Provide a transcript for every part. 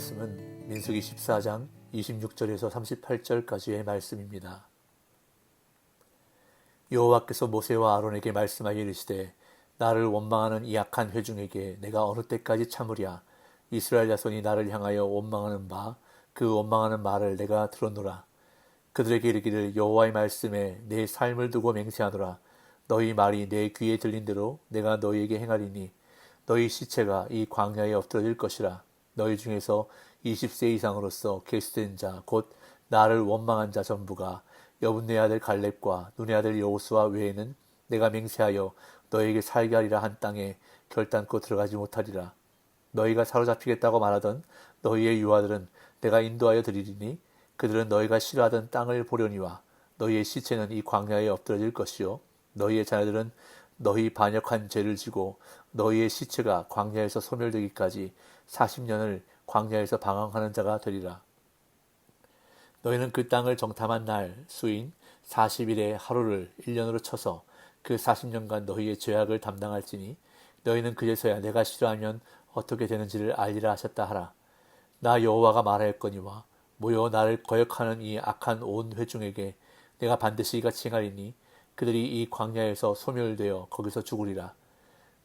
말씀은 민수기 14장 26절에서 38절까지의 말씀입니다. 여호와께서 모세와 아론에게 말씀하여 이르시되 나를 원망하는 이 악한 회중에게 내가 어느 때까지 참으랴. 이스라엘 자손이 나를 향하여 원망하는 바 그 원망하는 말을 내가 들었노라. 그들에게 이르기를 여호와의 말씀에 내 삶을 두고 맹세하노라. 너희 말이 내 귀에 들린 대로 내가 너희에게 행하리니 너희 시체가 이 광야에 엎드러질 것이라. 너희 중에서 20세 이상으로서 계수된 자 곧 나를 원망한 자 전부가 여분네 아들 갈렙과 눈의 아들 여호수아 외에는 내가 맹세하여 너희에게 살게 하리라 한 땅에 결단코 들어가지 못하리라. 너희가 사로잡히겠다고 말하던 너희의 유아들은 내가 인도하여 드리리니 그들은 너희가 싫어하던 땅을 보려니와 너희의 시체는 이 광야에 엎드러질 것이요 너희의 자녀들은 너희 반역한 죄를 지고 너희의 시체가 광야에서 소멸되기까지 40년을 광야에서 방황하는 자가 되리라. 너희는 그 땅을 정탐한 날 수인 40일의 하루를 1년으로 쳐서 그 40년간 너희의 죄악을 담당할지니 너희는 그제서야 내가 싫어하면 어떻게 되는지를 알리라 하셨다 하라. 나 여호와가 말하였거니와 모여 나를 거역하는 이 악한 온 회중에게 내가 반드시 이같이 행하리니 그들이 이 광야에서 소멸되어 거기서 죽으리라.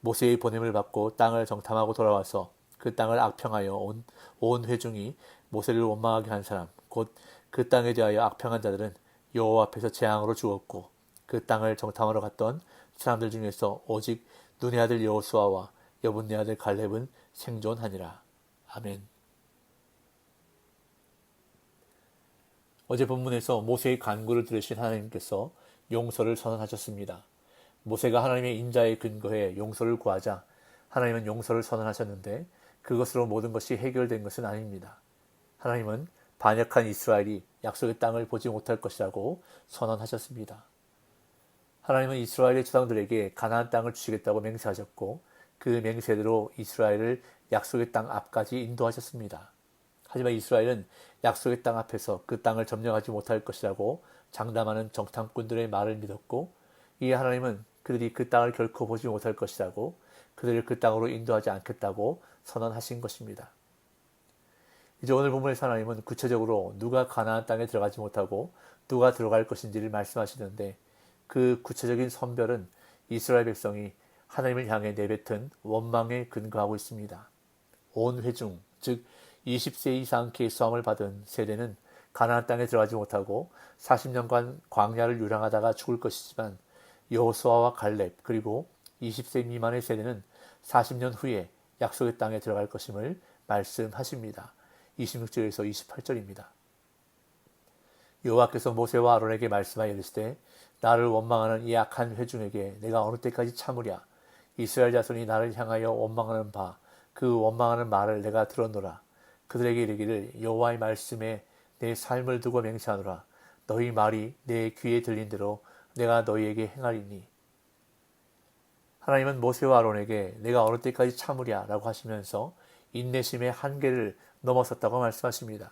모세의 보냄을 받고 땅을 정탐하고 돌아와서 그 땅을 악평하여 온 회중이 모세를 원망하게 한 사람 곧 그 땅에 대하여 악평한 자들은 여호와 앞에서 재앙으로 죽었고 그 땅을 정탐하러 갔던 사람들 중에서 오직 눈의 아들 여호수아와 여분네 아들 갈렙은 생존하니라. 아멘. 어제 본문에서 모세의 간구를 들으신 하나님께서 용서를 선언하셨습니다. 모세가 하나님의 인자에 근거해 용서를 구하자 하나님은 용서를 선언하셨는데 그것으로 모든 것이 해결된 것은 아닙니다. 하나님은 반역한 이스라엘이 약속의 땅을 보지 못할 것이라고 선언하셨습니다. 하나님은 이스라엘의 조상들에게 가나안 땅을 주시겠다고 맹세하셨고 그 맹세대로 이스라엘을 약속의 땅 앞까지 인도하셨습니다. 하지만 이스라엘은 약속의 땅 앞에서 그 땅을 점령하지 못할 것이라고 장담하는 정탐꾼들의 말을 믿었고 이에 하나님은 그들이 그 땅을 결코 보지 못할 것이라고 그들을 그 땅으로 인도하지 않겠다고 선언하신 것입니다. 이제 오늘 본문에서 하나님은 구체적으로 누가 가나안 땅에 들어가지 못하고 누가 들어갈 것인지를 말씀하시는데 그 구체적인 선별은 이스라엘 백성이 하나님을 향해 내뱉은 원망에 근거하고 있습니다. 온 회중, 즉 20세 이상 계수함을 받은 세대는 가나안 땅에 들어가지 못하고 40년간 광야를 유랑하다가 죽을 것이지만 여호수아와 갈렙 그리고 20세 미만의 세대는 40년 후에 약속의 땅에 들어갈 것임을 말씀하십니다. 26절에서 28절입니다. 여호와께서 모세와 아론에게 말씀하여 이르시되 나를 원망하는 이 악한 회중에게 내가 어느 때까지 참으랴. 이스라엘 자손이 나를 향하여 원망하는 바 그 원망하는 말을 내가 들었노라. 그들에게 이르기를 여호와의 말씀에 내 삶을 두고 맹세하노라. 너희 말이 내 귀에 들린 대로 내가 너희에게 행하리니. 하나님은 모세와 아론에게 내가 어느 때까지 참으랴 라고 하시면서 인내심의 한계를 넘어섰다고 말씀하십니다.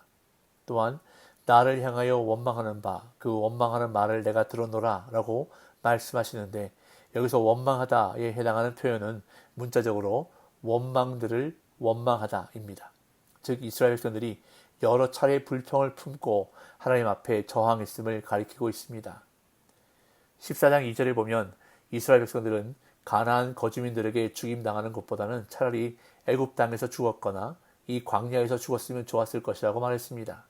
또한 나를 향하여 원망하는 바 그 원망하는 말을 내가 들었노라 라고 말씀하시는데 여기서 원망하다에 해당하는 표현은 문자적으로 원망들을 원망하다입니다. 즉 이스라엘 백성들이 여러 차례 불평을 품고 하나님 앞에 저항했음을 가리키고 있습니다. 14장 2절에 보면 이스라엘 백성들은 가나안 거주민들에게 죽임당하는 것보다는 차라리 애굽 땅에서 죽었거나 이 광야에서 죽었으면 좋았을 것이라고 말했습니다.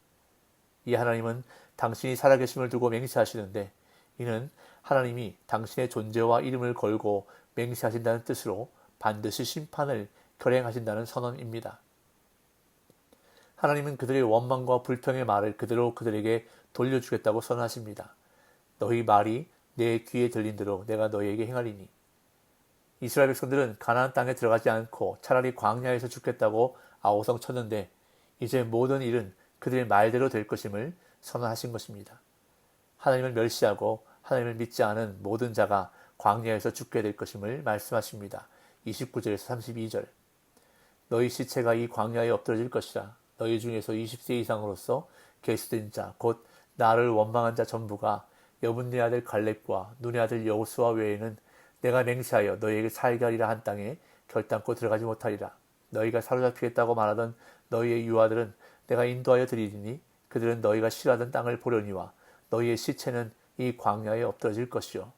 이 하나님은 당신이 살아계심을 두고 맹세하시는데 이는 하나님이 당신의 존재와 이름을 걸고 맹세하신다는 뜻으로 반드시 심판을 결행하신다는 선언입니다. 하나님은 그들의 원망과 불평의 말을 그대로 그들에게 돌려주겠다고 선언하십니다. 너희 말이 내 귀에 들린 대로 내가 너희에게 행하리니. 이스라엘 백성들은 가나안 땅에 들어가지 않고 차라리 광야에서 죽겠다고 아우성 쳤는데 이제 모든 일은 그들의 말대로 될 것임을 선언하신 것입니다. 하나님을 멸시하고 하나님을 믿지 않은 모든 자가 광야에서 죽게 될 것임을 말씀하십니다. 29절에서 32절. 너희 시체가 이 광야에 엎드러질 것이라. 너희 중에서 20세 이상으로서 계수된 자 곧 나를 원망한 자 전부가 여분네 아들 갈렙과 눈의 아들 여호수아 외에는 내가 맹세하여 너희에게 살게 하리라 한 땅에 결단코 들어가지 못하리라. 너희가 사로잡히겠다고 말하던 너희의 유아들은 내가 인도하여 드리리니 그들은 너희가 싫어하던 땅을 보려니와 너희의 시체는 이 광야에 엎드러질 것이요.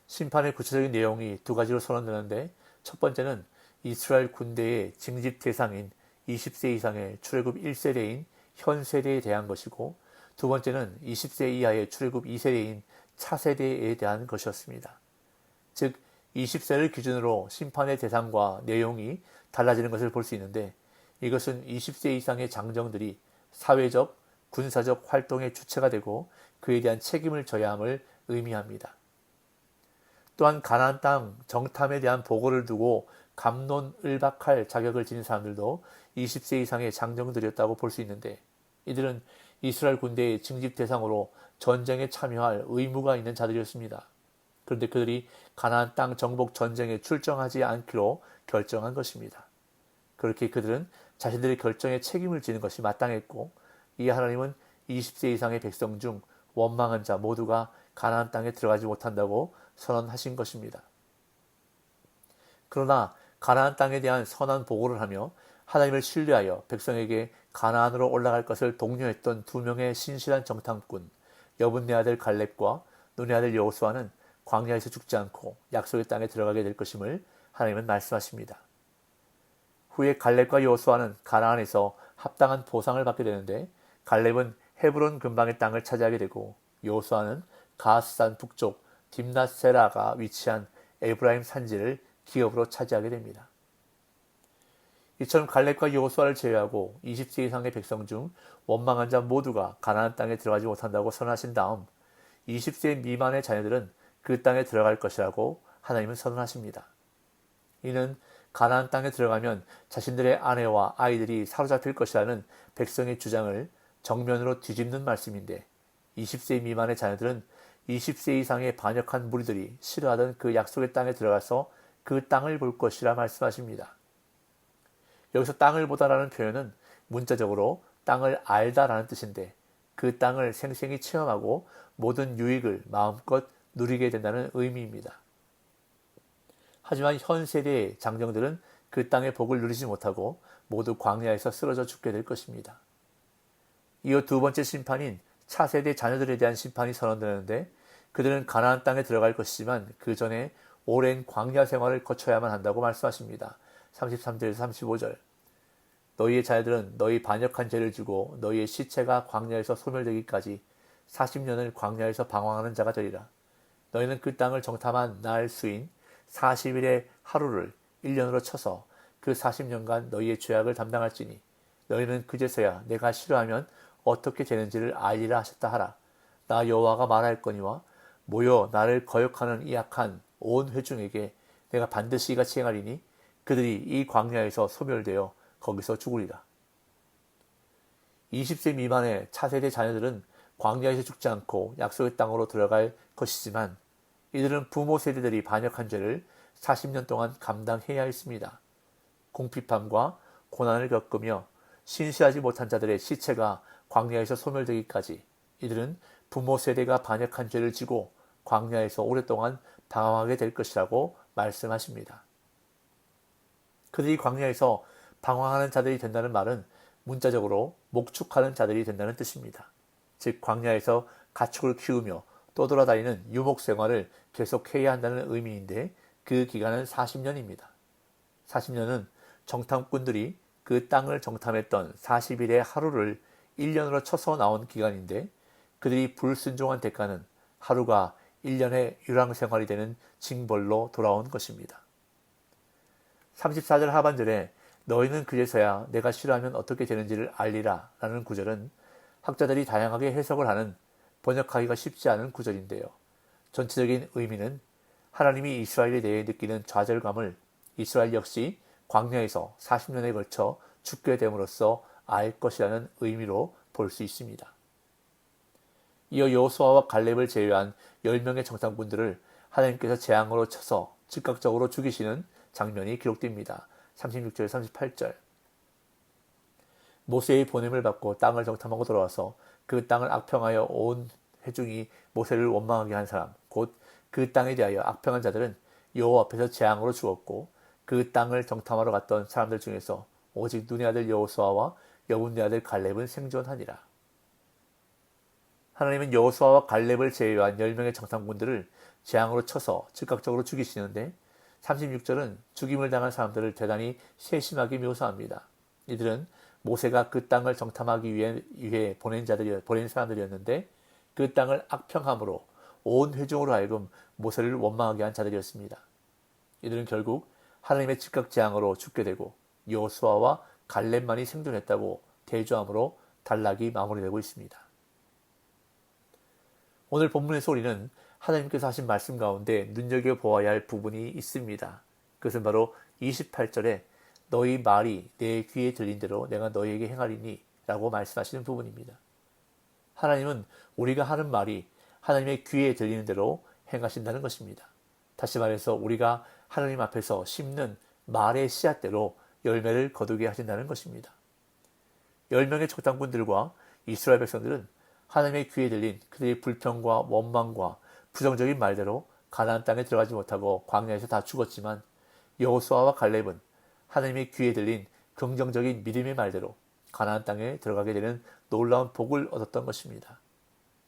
심판의 구체적인 내용이 두 가지로 선언되는데 첫 번째는 이스라엘 군대의 징집 대상인 20세 이상의 출애굽 1세대인 현 세대에 대한 것이고 두 번째는 20세 이하의 출애굽 2세대인 차세대에 대한 것이었습니다. 즉 20세를 기준으로 심판의 대상과 내용이 달라지는 것을 볼 수 있는데 이것은 20세 이상의 장정들이 사회적, 군사적 활동의 주체가 되고 그에 대한 책임을 져야 함을 의미합니다. 또한 가나안 땅 정탐에 대한 보고를 두고 갑론을박할 자격을 지닌 사람들도 20세 이상의 장정들이었다고 볼 수 있는데 이들은 이스라엘 군대의 징집 대상으로 전쟁에 참여할 의무가 있는 자들이었습니다. 그런데 그들이 가나안 땅 정복 전쟁에 출정하지 않기로 결정한 것입니다. 그렇게 그들은 자신들의 결정에 책임을 지는 것이 마땅했고 이에 하나님은 20세 이상의 백성 중 원망한 자 모두가 가나안 땅에 들어가지 못한다고 선언하신 것입니다. 그러나 가나안 땅에 대한 선한 보고를 하며 하나님을 신뢰하여 백성에게 가나안으로 올라갈 것을 독려했던 두 명의 신실한 정탐꾼 여분네 아들 갈렙과 눈의 아들 여호수아는 광야에서 죽지 않고 약속의 땅에 들어가게 될 것임을 하나님은 말씀하십니다. 후에 갈렙과 여호수아는 가나안에서 합당한 보상을 받게 되는데 갈렙은 헤브론 근방의 땅을 차지하게 되고 여호수아는 가스산 북쪽 딥낫세라가 위치한 에브라임 산지를 기업으로 차지하게 됩니다. 이처럼 갈렙과 여호수아를 제외하고 20세 이상의 백성 중 원망한 자 모두가 가나안 땅에 들어가지 못한다고 선언하신 다음 20세 미만의 자녀들은 그 땅에 들어갈 것이라고 하나님은 선언하십니다. 이는 가나안 땅에 들어가면 자신들의 아내와 아이들이 사로잡힐 것이라는 백성의 주장을 정면으로 뒤집는 말씀인데 20세 미만의 자녀들은 20세 이상의 반역한 무리들이 싫어하던 그 약속의 땅에 들어가서 그 땅을 볼 것이라 말씀하십니다. 여기서 땅을 보다라는 표현은 문자적으로 땅을 알다라는 뜻인데 그 땅을 생생히 체험하고 모든 유익을 마음껏 누리게 된다는 의미입니다. 하지만 현 세대의 장정들은 그 땅의 복을 누리지 못하고 모두 광야에서 쓰러져 죽게 될 것입니다. 이어 두 번째 심판인 차세대 자녀들에 대한 심판이 선언되는데 그들은 가나안 땅에 들어갈 것이지만 그 전에 오랜 광야 생활을 거쳐야만 한다고 말씀하십니다. 33절에서 35절 너희의 자녀들은 너희 반역한 죄를 지고 너희의 시체가 광야에서 소멸되기까지 40년을 광야에서 방황하는 자가 되리라. 너희는 그 땅을 정탐한 날 수인 40일의 하루를 1년으로 쳐서 그 40년간 너희의 죄악을 담당할지니 너희는 그제서야 내가 싫어하면 어떻게 되는지를 알리라 하셨다 하라. 나 여호와가 말할거니와 모여 나를 거역하는 이 악한 온 회중에게 내가 반드시 이같이 행하리니 그들이 이 광야에서 소멸되어 거기서 죽으리라. 20세 미만의 차세대 자녀들은 광야에서 죽지 않고 약속의 땅으로 들어갈 것이지만 이들은 부모 세대들이 반역한 죄를 40년 동안 감당해야 했습니다. 궁핍함과 고난을 겪으며 신실하지 못한 자들의 시체가 광야에서 소멸되기까지 이들은 부모 세대가 반역한 죄를 지고 광야에서 오랫동안 방황하게 될 것이라고 말씀하십니다. 그들이 광야에서 방황하는 자들이 된다는 말은 문자적으로 목축하는 자들이 된다는 뜻입니다. 즉 광야에서 가축을 키우며 떠돌아다니는 유목 생활을 계속해야 한다는 의미인데 그 기간은 40년입니다. 40년은 정탐꾼들이 그 땅을 정탐했던 40일의 하루를 1년으로 쳐서 나온 기간인데 그들이 불순종한 대가는 하루가 1년의 유랑생활이 되는 징벌로 돌아온 것입니다. 34절 하반절에 너희는 그제서야 내가 싫어하면 어떻게 되는지를 알리라 라는 구절은 학자들이 다양하게 해석을 하는 번역하기가 쉽지 않은 구절인데요. 전체적인 의미는 하나님이 이스라엘에 대해 느끼는 좌절감을 이스라엘 역시 광야에서 40년에 걸쳐 죽게 됨으로써 알 것이라는 의미로 볼 수 있습니다. 이어 여호수아와 갈렙을 제외한 10명의 정탐꾼들을 하나님께서 재앙으로 쳐서 즉각적으로 죽이시는 장면이 기록됩니다. 36절 38절 모세의 보냄을 받고 땅을 정탐하고 돌아와서 그 땅을 악평하여 온 회중이 모세를 원망하게 한 사람 곧 그 땅에 대하여 악평한 자들은 여호와 앞에서 재앙으로 죽었고 그 땅을 정탐하러 갔던 사람들 중에서 오직 눈의 아들 여호수아와 여분의 아들 갈렙은 생존하니라. 하나님은 여호수아와 갈렙을 제외한 10명의 정탐꾼들을 재앙으로 쳐서 즉각적으로 죽이시는데 36절은 죽임을 당한 사람들을 대단히 세심하게 묘사합니다. 이들은 모세가 그 땅을 정탐하기 위해 보낸 사람들이었는데 그 땅을 악평함으로 온 회중으로 하여금 모세를 원망하게 한 자들이었습니다. 이들은 결국 하나님의 즉각 재앙으로 죽게 되고 여호수아와 갈렙만이 생존했다고 대조함으로 단락이 마무리되고 있습니다. 오늘 본문에서 우리는 하나님께서 하신 말씀 가운데 눈여겨보아야 할 부분이 있습니다. 그것은 바로 28절에 너희 말이 내 귀에 들린 대로 내가 너희에게 행하리니 라고 말씀하시는 부분입니다. 하나님은 우리가 하는 말이 하나님의 귀에 들리는 대로 행하신다는 것입니다. 다시 말해서 우리가 하나님 앞에서 심는 말의 씨앗대로 열매를 거두게 하신다는 것입니다. 10명의 적당분들과 이스라엘 백성들은 하나님의 귀에 들린 그들의 불평과 원망과 부정적인 말대로 가나안 땅에 들어가지 못하고 광야에서 다 죽었지만 여호수아와 갈렙은 하나님의 귀에 들린 긍정적인 믿음의 말대로 가나안 땅에 들어가게 되는 놀라운 복을 얻었던 것입니다.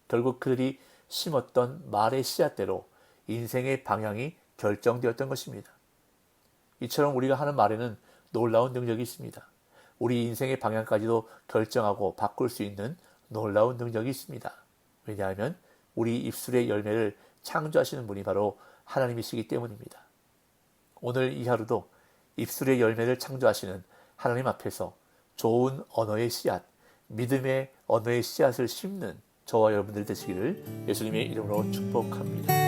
결국 그들이 심었던 말의 씨앗대로 인생의 방향이 결정되었던 것입니다. 이처럼 우리가 하는 말에는 놀라운 능력이 있습니다. 우리 인생의 방향까지도 결정하고 바꿀 수 있는 놀라운 능력이 있습니다. 왜냐하면 우리 입술의 열매를 창조하시는 분이 바로 하나님이시기 때문입니다. 오늘 이 하루도 입술의 열매를 창조하시는 하나님 앞에서 좋은 언어의 씨앗, 믿음의 언어의 씨앗을 심는 저와 여러분들 되시기를 예수님의 이름으로 축복합니다.